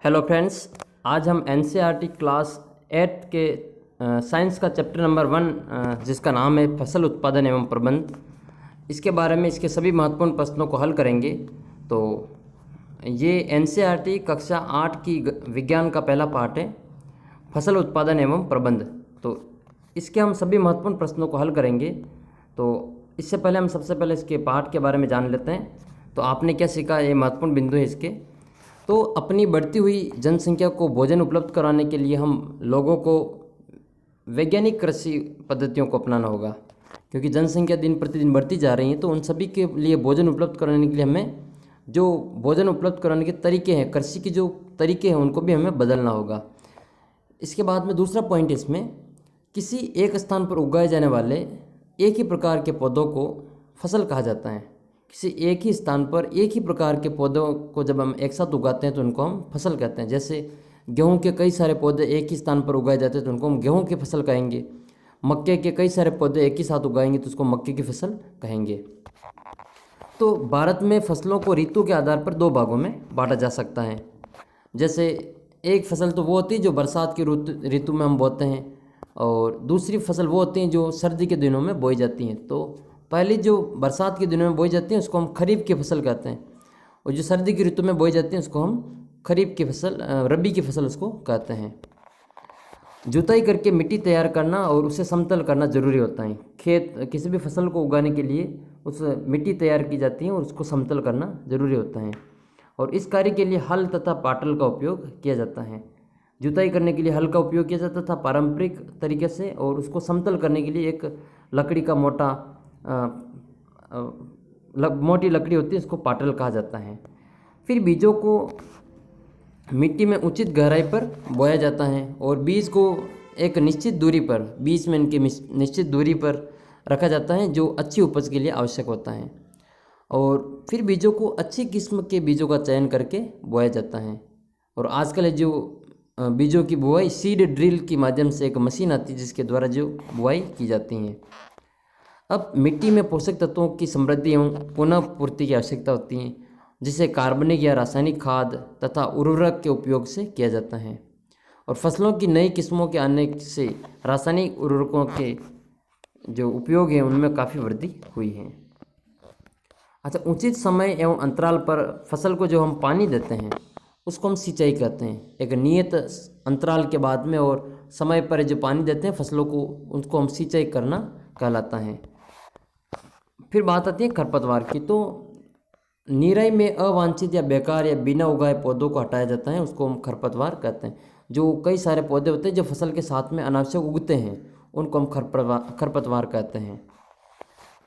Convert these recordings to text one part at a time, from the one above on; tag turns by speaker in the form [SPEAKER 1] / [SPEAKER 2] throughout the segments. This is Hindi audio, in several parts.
[SPEAKER 1] हेलो फ्रेंड्स, आज हम एनसीईआरटी क्लास 8 के साइंस का चैप्टर नंबर 1 जिसका नाम है फसल उत्पादन एवं प्रबंध, इसके बारे में इसके सभी महत्वपूर्ण प्रश्नों को हल करेंगे। तो ये एनसीईआरटी कक्षा 8 की विज्ञान का पहला पार्ट है, फसल उत्पादन एवं प्रबंध। तो इसके हम सभी महत्वपूर्ण प्रश्नों को हल करेंगे। तो इससे पहले हम सबसे पहले इसके पार्ट के बारे में जान लेते हैं। तो आपने क्या सीखा, ये महत्वपूर्ण बिंदु है इसके। तो अपनी बढ़ती हुई जनसंख्या को भोजन उपलब्ध कराने के लिए हम लोगों को वैज्ञानिक कृषि पद्धतियों को अपनाना होगा, क्योंकि जनसंख्या दिन प्रतिदिन बढ़ती जा रही है। तो उन सभी के लिए भोजन उपलब्ध कराने के लिए हमें जो भोजन उपलब्ध कराने के तरीके हैं, कृषि के जो तरीके हैं, उनको भी हमें बदलना होगा। इसके बाद में दूसरा पॉइंट इसमें, किसी एक स्थान पर उगाए जाने वाले एक ही प्रकार के पौधों को फसल कहा जाता है। किसी एक ही स्थान पर एक ही प्रकार के पौधों को जब हम एक साथ उगाते हैं तो उनको हम फसल कहते हैं। जैसे गेहूं के कई सारे पौधे एक ही स्थान पर उगाए जाते हैं तो उनको हम गेहूं की फसल कहेंगे। मक्के के कई सारे पौधे एक ही साथ उगाएंगे तो उसको मक्के की फसल कहेंगे। तो भारत में फसलों को ऋतु के आधार पर दो भागों में बांटा जा सकता है। जैसे एक फसल तो वो होती है जो बरसात की ऋतु में हम बोते हैं, और दूसरी फसल वो होती हैं जो सर्दी के दिनों में बोई जाती हैं। तो पहली जो बरसात के दिनों में बोई जाती हैं उसको हम खरीफ की फसल कहते हैं, और जो सर्दी की ऋतु में बोई जाती हैं उसको हम खरीफ की फसल, रबी की फसल उसको कहते हैं। जुताई करके मिट्टी तैयार करना और उसे समतल करना जरूरी होता है। खेत किसी भी फसल को उगाने के लिए उस मिट्टी तैयार की जाती है और उसको समतल करना जरूरी होता है, और इस कार्य के लिए हल तथा पाटल का उपयोग किया जाता है। जुताई करने के लिए हल का उपयोग किया जाता था पारंपरिक तरीके से, और उसको समतल करने के लिए एक लकड़ी का मोटी लकड़ी होती है, उसको पाटल कहा जाता है। फिर बीजों को मिट्टी में उचित गहराई पर बोया जाता है, और बीज को एक निश्चित दूरी पर, बीज में इनकी निश्चित दूरी पर रखा जाता है जो अच्छी उपज के लिए आवश्यक होता है। और फिर बीजों को अच्छी किस्म के बीजों का चयन करके बोया जाता है। और आजकल जो बीजों की बुआई सीड ड्रिल के माध्यम से एक मशीन आती है जिसके द्वारा जो बुआई की जाती है। अब मिट्टी में पोषक तत्वों की समृद्धि एवं पुनः पूर्ति की आवश्यकता होती है, जिसे कार्बनिक या रासायनिक खाद तथा उर्वरक के उपयोग से किया जाता है। और फसलों की नई किस्मों के आने से रासायनिक उर्वरकों के जो उपयोग है उनमें काफ़ी वृद्धि हुई है। अच्छा, उचित समय एवं अंतराल पर फसल को जो हम पानी देते हैं उसको हम सिंचाई कहते हैं। एक नियत अंतराल के बाद में और समय पर जो पानी देते हैं फसलों को, उसको हम सिंचाई करना कहलाता है। फिर बात आती है खरपतवार की। तो निराई में अवांछित या बेकार या बिना उगाए पौधों को हटाया जाता है, उसको हम खरपतवार कहते हैं। जो कई सारे पौधे होते हैं जो फसल के साथ में अनावश्यक उगते हैं उनको हम खरपतवार कहते हैं।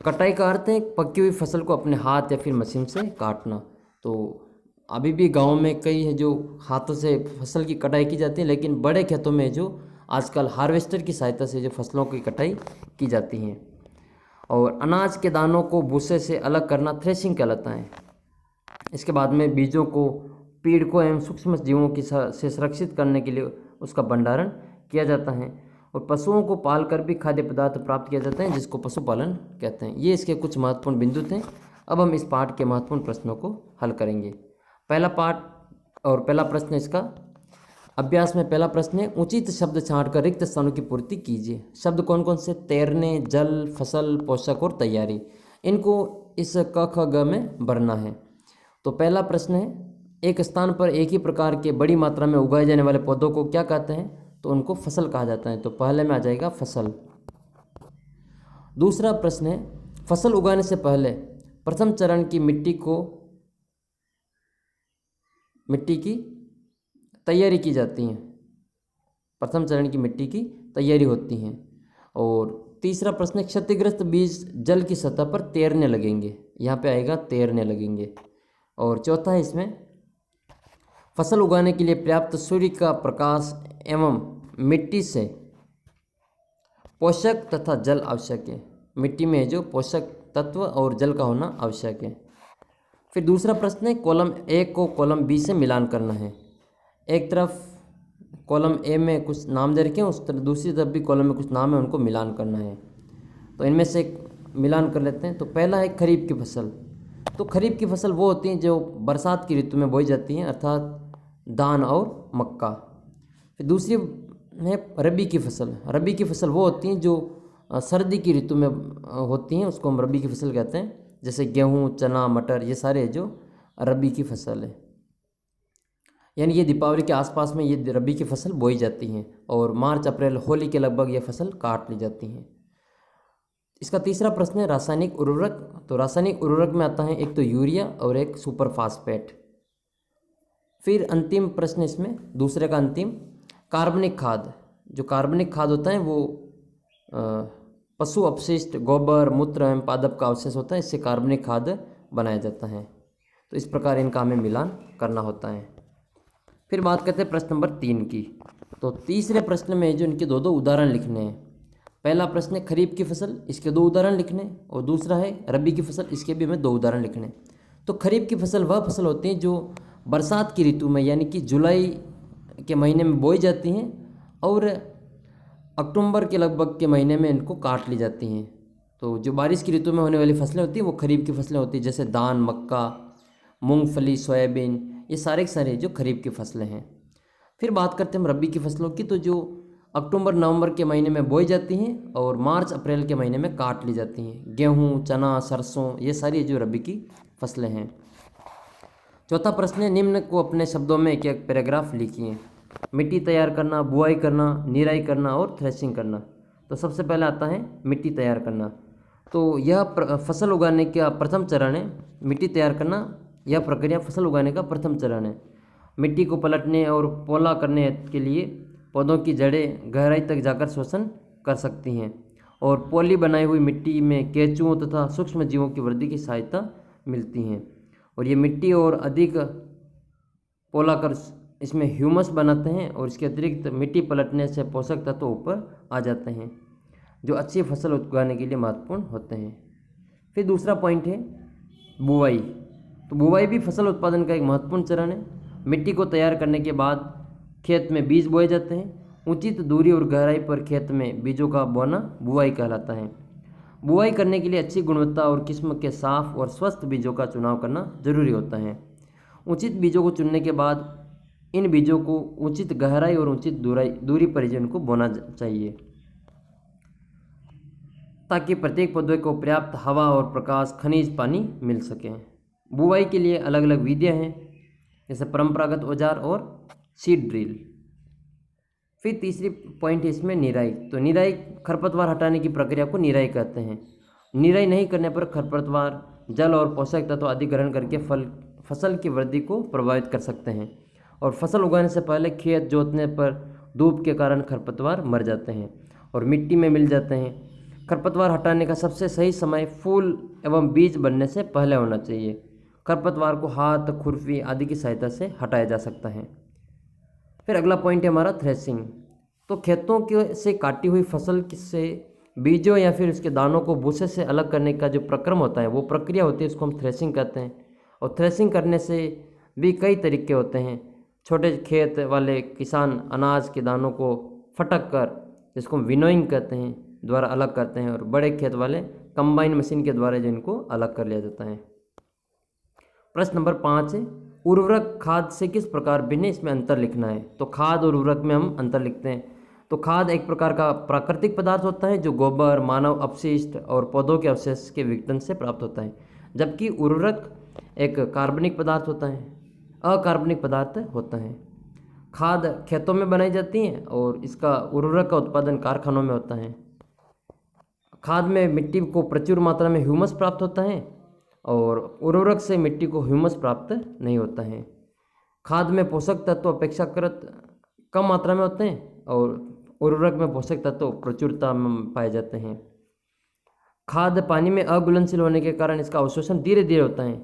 [SPEAKER 1] कटाई का अर्थ है पकी हुई फसल को अपने हाथ या फिर मशीन से काटना। तो अभी भी गाँव में कई है जो हाथों से फसल की कटाई की जाती है, लेकिन बड़े खेतों में जो आजकल हार्वेस्टर की सहायता से जो फसलों की कटाई की जाती है। और अनाज के दानों को भूसे से अलग करना थ्रेशिंग कहलाता है। इसके बाद में बीजों को पीड़कों एवं सूक्ष्म जीवों की से सुरक्षित करने के लिए उसका भंडारण किया जाता है। और पशुओं को पाल कर भी खाद्य पदार्थ प्राप्त किया जाता है, जिसको पशुपालन कहते हैं। ये इसके कुछ महत्वपूर्ण बिंदु थे। अब हम इस पाठ के महत्वपूर्ण प्रश्नों को हल करेंगे। पहला पाठ और पहला प्रश्न इसका अभ्यास में पहला प्रश्न है, उचित शब्द छांट कर रिक्त स्थानों की पूर्ति कीजिए। शब्द कौन कौन से? तैरने, जल, फसल, पोषक और तैयारी। इनको इस क ख ग में भरना है। तो पहला प्रश्न है, एक स्थान पर एक ही प्रकार के बड़ी मात्रा में उगाए जाने वाले पौधों को क्या कहते हैं? तो उनको फसल कहा जाता है। तो पहले में आ जाएगा फसल। दूसरा प्रश्न है, फसल उगाने से पहले प्रथम चरण की मिट्टी की तैयारी की जाती है। प्रथम चरण की मिट्टी की तैयारी होती है। और तीसरा प्रश्न है, क्षतिग्रस्त बीज जल की सतह पर तैरने लगेंगे। यहाँ पे आएगा तैरने लगेंगे। और चौथा है इसमें, फसल उगाने के लिए पर्याप्त सूर्य का प्रकाश एवं मिट्टी से पोषक तथा जल आवश्यक है। मिट्टी में जो पोषक तत्व और जल का होना आवश्यक है। फिर दूसरा प्रश्न है, कॉलम ए को कॉलम बी से मिलान करना है। एक तरफ कॉलम ए में कुछ नाम दे रखे हैं, उस तरफ दूसरी तरफ भी कॉलम में कुछ नाम है, उनको मिलान करना है। तो इनमें से मिलान कर लेते हैं। तो पहला है खरीफ की फसल। तो खरीफ की फसल वो होती हैं जो बरसात की ऋतु में बोई जाती हैं, अर्थात धान और मक्का। फिर दूसरी है रबी की फसल। रबी की फसल वो होती हैं जो सर्दी की ऋतु में होती हैं, उसको हम रबी की फसल कहते हैं। जैसे गेहूँ, चना, मटर, ये सारे जो रबी की फसल है, यानी ये दीपावली के आसपास में ये रबी की फसल बोई जाती हैं और मार्च अप्रैल होली के लगभग ये फसल काट ली जाती हैं। इसका तीसरा प्रश्न है रासायनिक उर्वरक। तो रासायनिक उर्वरक में आता है एक तो यूरिया और एक सुपर फास्फेट। फिर अंतिम प्रश्न इसमें दूसरे का अंतिम, कार्बनिक खाद। जो कार्बनिक खाद होता है वो पशु अपशिष्ट, गोबर, मूत्र एवं पादप का अवशेष होता है, इससे कार्बनिक खाद बनाया जाता है। तो इस प्रकार इनका हमें मिलान करना होता है। फिर बात करते हैं प्रश्न नंबर 3 की। तो तीसरे प्रश्न में जो इनके दो उदाहरण लिखने हैं। पहला प्रश्न है खरीफ की फसल, इसके 2 उदाहरण लिखने, और दूसरा है रबी की फसल, इसके भी हमें 2 उदाहरण लिखने। तो खरीफ की फसल वह फसल होती है जो बरसात की ऋतु में यानी कि जुलाई के महीने में बोई जाती हैं और अक्टूबर के लगभग के महीने में इनको काट ली जाती हैं। तो जो बारिश की ऋतु में होने वाली फसलें होती हैं वो खरीफ की फसलें होती हैं, जैसे धान, मक्का, मूंगफली, सोयाबीन, ये सारे के सारे जो खरीफ की फसलें हैं। फिर बात करते हैं हम रबी की फसलों की। तो जो अक्टूबर नवंबर के महीने में बोई जाती हैं और मार्च अप्रैल के महीने में काट ली जाती हैं। गेहूँ, चना, सरसों, ये सारी जो रबी की फसलें हैं। चौथा प्रश्न है निम्न को अपने शब्दों में एक एक पैराग्राफ लिखिए। मिट्टी तैयार करना, बुआई करना, निराई करना और थ्रेशिंग करना। तो सबसे पहले आता है मिट्टी तैयार करना। तो यह फसल उगाने का प्रथम चरण है। मिट्टी तैयार करना यह प्रक्रिया फसल उगाने का प्रथम चरण है। मिट्टी को पलटने और पोला करने के लिए पौधों की जड़ें गहराई तक जाकर शोषण कर सकती हैं और पोली बनाई हुई मिट्टी में केंचुओं तथा सूक्ष्म जीवों की वृद्धि की सहायता मिलती हैं और ये मिट्टी और अधिक पोला कर इसमें ह्यूमस बनाते हैं और इसके अतिरिक्त मिट्टी पलटने से पोषक तत्व ऊपर आ जाते हैं जो अच्छी फसल उगाने के लिए महत्वपूर्ण होते हैं। फिर दूसरा पॉइंट है बुवाई। तो बुवाई भी फसल उत्पादन का एक महत्वपूर्ण चरण है। मिट्टी को तैयार करने के बाद खेत में बीज बोए जाते हैं। उचित दूरी और गहराई पर खेत में बीजों का बोना बुवाई कहलाता है। बुवाई करने के लिए अच्छी गुणवत्ता और किस्म के साफ और स्वस्थ बीजों का चुनाव करना जरूरी होता है। उचित बीजों को चुनने के बाद इन बीजों को उचित गहराई और उचित दूरी पर इनको बोना चाहिए ताकि प्रत्येक पौधे को पर्याप्त हवा और प्रकाश, खनिज, पानी मिल सके। बुवाई के लिए अलग अलग विधियाँ हैं, जैसे परंपरागत औजार और सीड ड्रिल। फिर तीसरी पॉइंट है इसमें निराई। तो निराई खरपतवार हटाने की प्रक्रिया को निराई कहते हैं। निराई नहीं करने पर खरपतवार जल और पोषक तत्व आदि ग्रहण करके फसल की वृद्धि को प्रभावित कर सकते हैं और फसल उगाने से पहले खेत जोतने पर धूप के कारण खरपतवार मर जाते हैं और मिट्टी में मिल जाते हैं। खरपतवार हटाने का सबसे सही समय फूल एवं बीज बनने से पहले होना चाहिए। खरपतवार को हाथ, खुरपी आदि की सहायता से हटाया जा सकता है। फिर अगला पॉइंट है हमारा थ्रेशिंग। तो खेतों के से काटी हुई फसल से बीजों या फिर उसके दानों को भूसे से अलग करने का जो प्रक्रम होता है, वो प्रक्रिया होती है, उसको हम थ्रेशिंग कहते हैं। और थ्रेशिंग करने से भी कई तरीके होते हैं। छोटे खेत वाले किसान अनाज के दानों को फटक कर, जिसको हम विनोइंग कहते हैं, द्वारा अलग करते हैं और बड़े खेत वाले कंबाइन मशीन के द्वारा जिनको अलग कर लिया जाता है। प्रश्न नंबर 5 है उर्वरक खाद से किस प्रकार भिन्न, इसमें अंतर लिखना है। तो खाद और उर्वरक में हम अंतर लिखते हैं। तो खाद एक प्रकार का प्राकृतिक पदार्थ होता है जो गोबर, मानव अपशिष्ट और पौधों के अवशेष के विघटन से प्राप्त होता है, जबकि उर्वरक एक कार्बनिक पदार्थ होता है, अकार्बनिक पदार्थ होता है। खाद खेतों में बनाई जाती हैं और इसका उर्वरक का उत्पादन कारखानों में होता है। खाद में मिट्टी को प्रचुर मात्रा में ह्यूमस प्राप्त होता है और उर्वरक से मिट्टी को ह्यूमस प्राप्त नहीं होता है। खाद में पोषक तत्व अपेक्षाकृत कम मात्रा में होते हैं और उर्वरक में पोषक तत्व प्रचुरता में पाए जाते हैं। खाद पानी में अघुलनशील होने के कारण इसका अवशोषण धीरे धीरे होता है,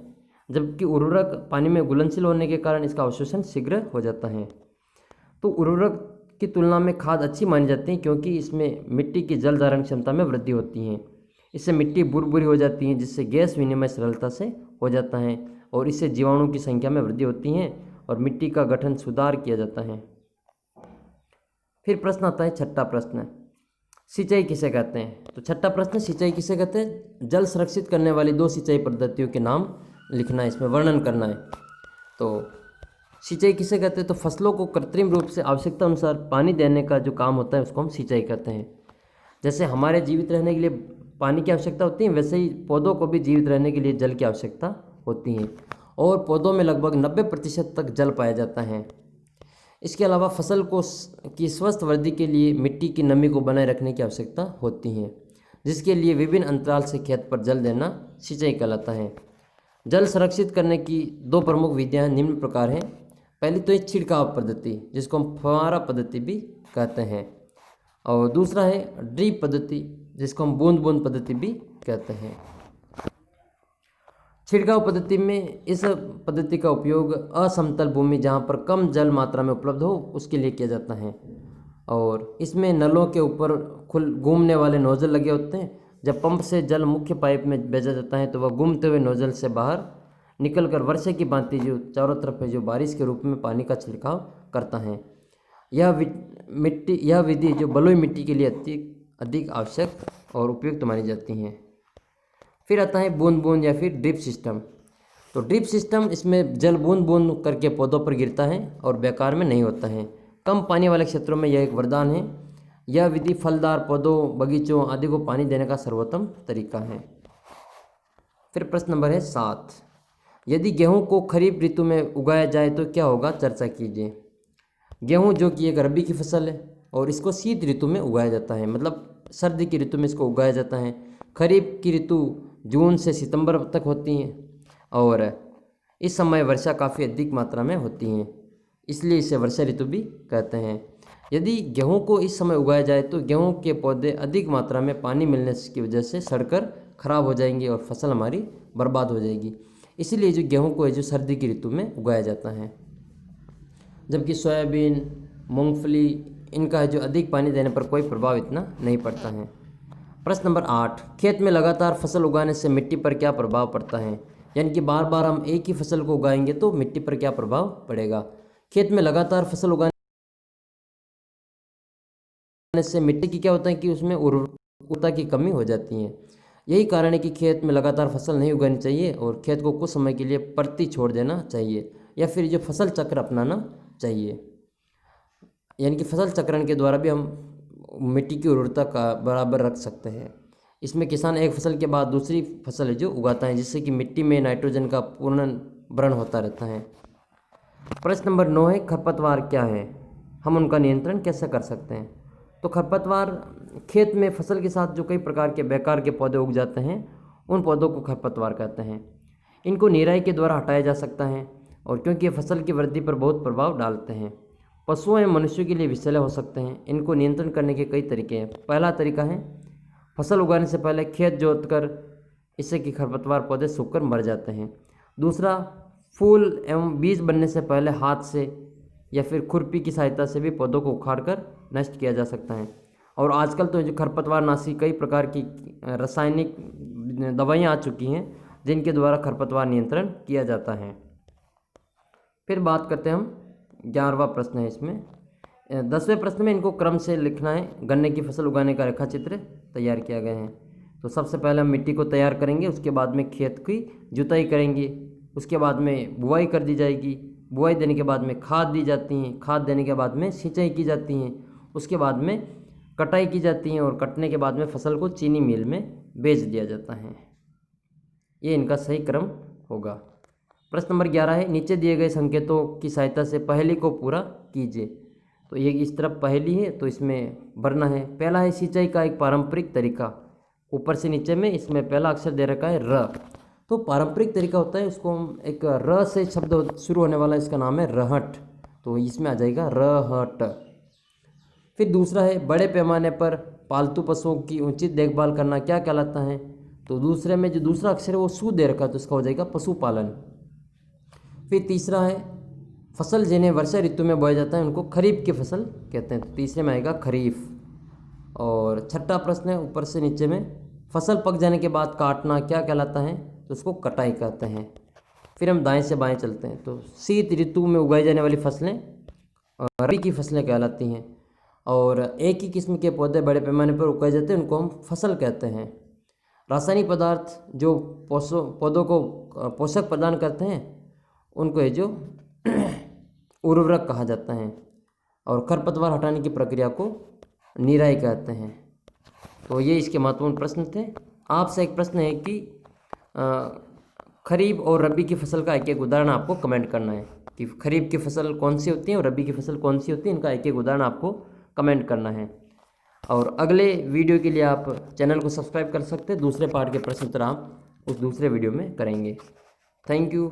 [SPEAKER 1] जबकि उर्वरक पानी में घुलनशील होने के कारण इसका अवशोषण शीघ्र हो जाता है। तो उर्वरक की तुलना में खाद अच्छी मानी जाती है क्योंकि इसमें मिट्टी की जल धारण क्षमता में वृद्धि होती है। इससे मिट्टी बुरबुरी हो जाती है, जिससे गैस विनिमय सरलता से हो जाता है और इससे जीवाणु की संख्या में वृद्धि होती है और मिट्टी का गठन सुधार किया जाता है। फिर प्रश्न आता है छठा प्रश्न, सिंचाई किसे कहते हैं। तो छठा प्रश्न सिंचाई किसे कहते हैं, जल संरक्षित करने वाली 2 सिंचाई पद्धतियों के नाम लिखना है, इसमें वर्णन करना है। तो सिंचाई किसे कहते हैं? तो फसलों को कृत्रिम रूप से आवश्यकता अनुसार पानी देने का जो काम होता है उसको हम सिंचाई कहते हैं। जैसे हमारे जीवित रहने के लिए पानी की आवश्यकता होती है, वैसे ही पौधों को भी जीवित रहने के लिए जल की आवश्यकता होती है, और पौधों में लगभग 90% तक जल पाया जाता है। इसके अलावा फसल को की स्वस्थ वृद्धि के लिए मिट्टी की नमी को बनाए रखने की आवश्यकता होती है, जिसके लिए विभिन्न अंतराल से खेत पर जल देना सिंचाई कहलाता है। जल संरक्षित करने की दो प्रमुख विधियां निम्न प्रकार हैं। पहली तो है छिड़काव पद्धति, जिसको हम फव्वारा पद्धति भी कहते हैं, और दूसरा है ड्रिप पद्धति, जिसको हम बूंद बूंद पद्धति भी कहते हैं। छिड़काव पद्धति में इस पद्धति का उपयोग असमतल भूमि जहाँ पर कम जल मात्रा में उपलब्ध हो उसके लिए किया जाता है, और इसमें नलों के ऊपर घूमने वाले नोजल लगे होते हैं। जब पंप से जल मुख्य पाइप में भेजा जाता है तो वह घूमते हुए नोजल से बाहर निकलकर वर्षा की भांति जो चारों तरफ है जो बारिश के रूप में पानी का छिड़काव करता है। यह विधि जो बलुई मिट्टी के लिए अधिक आवश्यक और उपयुक्त मानी जाती हैं। फिर आता है बूंद बूंद या फिर ड्रिप सिस्टम। तो ड्रिप सिस्टम, इसमें जल बूंद बूंद करके पौधों पर गिरता है और बेकार में नहीं होता है। कम पानी वाले क्षेत्रों में यह एक वरदान है। यह विधि फलदार पौधों, बगीचों आदि को पानी देने का सर्वोत्तम तरीका है। फिर प्रश्न नंबर है 7, यदि गेहूं को खरीफ ऋतु में उगाया जाए तो क्या होगा, चर्चा कीजिए। गेहूं जो कि एक रबी की फसल है और इसको शीत ऋतु में उगाया जाता है, मतलब सर्दी की ऋतु में इसको उगाया जाता है। खरीफ की ऋतु जून से सितंबर तक होती है और इस समय वर्षा काफ़ी अधिक मात्रा में होती है, इसलिए इसे वर्षा ऋतु भी कहते हैं। यदि गेहूं को इस समय उगाया जाए तो गेहूं के पौधे अधिक मात्रा में पानी मिलने की वजह से सड़कर खराब हो जाएंगे और फसल हमारी बर्बाद हो जाएगी। इसीलिए जो गेहूं को है जो सर्दी की ऋतु में उगाया जाता है, जबकि सोयाबीन, मूंगफली इनका है जो अधिक पानी देने पर कोई प्रभाव इतना नहीं पड़ता है। प्रश्न नंबर 8, खेत में लगातार फसल उगाने से मिट्टी पर क्या प्रभाव पड़ता है? यानी कि बार बार हम एक ही फसल को उगाएंगे तो मिट्टी पर क्या प्रभाव पड़ेगा? खेत में लगातार फसल उगाने से मिट्टी की क्या होता है कि उसमें उर्वरता की कमी हो जाती है। यही कारण है कि खेत में लगातार फसल नहीं उगानी चाहिए और खेत को कुछ समय के लिए परती छोड़ देना चाहिए, या फिर जो फसल चक्र अपनाना चाहिए। यानी कि फसल चक्रण के द्वारा भी हम मिट्टी की उर्वरता का बराबर रख सकते हैं। इसमें किसान एक फसल के बाद दूसरी फसल जो उगाता है, जिससे कि मिट्टी में नाइट्रोजन का पुनर्भरण होता रहता है। प्रश्न नंबर 9 है, खरपतवार क्या है, हम उनका नियंत्रण कैसे कर सकते हैं? तो खरपतवार खेत में फसल के साथ जो कई प्रकार के बेकार के पौधे उग जाते हैं उन पौधों को खरपतवार कहते हैं। इनको निराई के द्वारा हटाया जा सकता है, और क्योंकि ये फसल की वृद्धि पर बहुत प्रभाव डालते हैं, पशुओं एवं मनुष्यों के लिए विषैले हो सकते हैं। इनको नियंत्रण करने के कई तरीके हैं। पहला तरीका है फसल उगाने से पहले खेत जोतकर, इससे कि खरपतवार पौधे सूखकर मर जाते हैं। दूसरा, फूल एवं बीज बनने से पहले हाथ से या फिर खुरपी की सहायता से भी पौधों को उखाड़कर नष्ट किया जा सकता है। और आजकल तो जो खरपतवार नाशी कई प्रकार की रासायनिक दवाइयाँ आ चुकी हैं जिनके द्वारा खरपतवार नियंत्रण किया जाता है। फिर बात करते हैं हम 11वां प्रश्न है इसमें। 10वें प्रश्न में इनको क्रम से लिखना है। गन्ने की फसल उगाने का रेखा चित्र तैयार किया गया है। तो सबसे पहले हम मिट्टी को तैयार करेंगे, उसके बाद में खेत की जुताई करेंगे, उसके बाद में बुआई कर दी जाएगी, बुआई देने के बाद में खाद दी जाती हैं, खाद देने के बाद में सिंचाई की जाती हैं, उसके बाद में कटाई की जाती है और कटने के बाद में फसल को चीनी मिल में बेच दिया जाता है। ये इनका सही क्रम होगा। प्रश्न नंबर 11 है, नीचे दिए गए संकेतों की सहायता से पहेली को पूरा कीजिए। तो ये इस तरफ पहेली है तो इसमें भरना है। पहला है सिंचाई का एक पारंपरिक तरीका, ऊपर से नीचे में इसमें पहला अक्षर दे रखा है र। तो पारंपरिक तरीका होता है, उसको हम एक र से शब्द शुरू होने वाला, इसका नाम है रहट, तो इसमें आ जाएगा रहट। फिर दूसरा है बड़े पैमाने पर पालतू पशुओं की उचित देखभाल करना क्या कहलाता है? तो दूसरे में जो दूसरा अक्षर है वो सू दे रखा है, तो इसका हो जाएगा पशुपालन। फिर तीसरा है फसल जिन्हें वर्षा ऋतु में बोया जाता है उनको खरीफ की फसल कहते हैं, तो तीसरे में आएगा खरीफ। और छठा प्रश्न है ऊपर से नीचे में, फसल पक जाने के बाद काटना क्या कहलाता है? तो उसको कटाई कहते हैं। फिर हम दाएं से बाएं चलते हैं, तो शीत ऋतु में उगाई जाने वाली फसलें रबी की फसलें कहलाती हैं, और एक ही किस्म के पौधे बड़े पैमाने पर उगाए जाते हैं उनको हम फसल कहते हैं। रासायनिक पदार्थ जो पौधों को पोषक प्रदान करते हैं उनको है जो उर्वरक कहा जाता है और खरपतवार हटाने की प्रक्रिया को निराई कहते हैं। तो ये इसके महत्वपूर्ण प्रश्न थे। आपसे एक प्रश्न है कि खरीफ और रबी की फसल का एक एक उदाहरण आपको कमेंट करना है कि खरीफ की फसल कौन सी होती है और रबी की फसल कौन सी होती है, इनका एक एक उदाहरण आपको कमेंट करना है। और अगले वीडियो के लिए आप चैनल को सब्सक्राइब कर सकते हैं। दूसरे पार्ट के प्रश्न उत्तर आप उस दूसरे वीडियो में करेंगे। Thank you.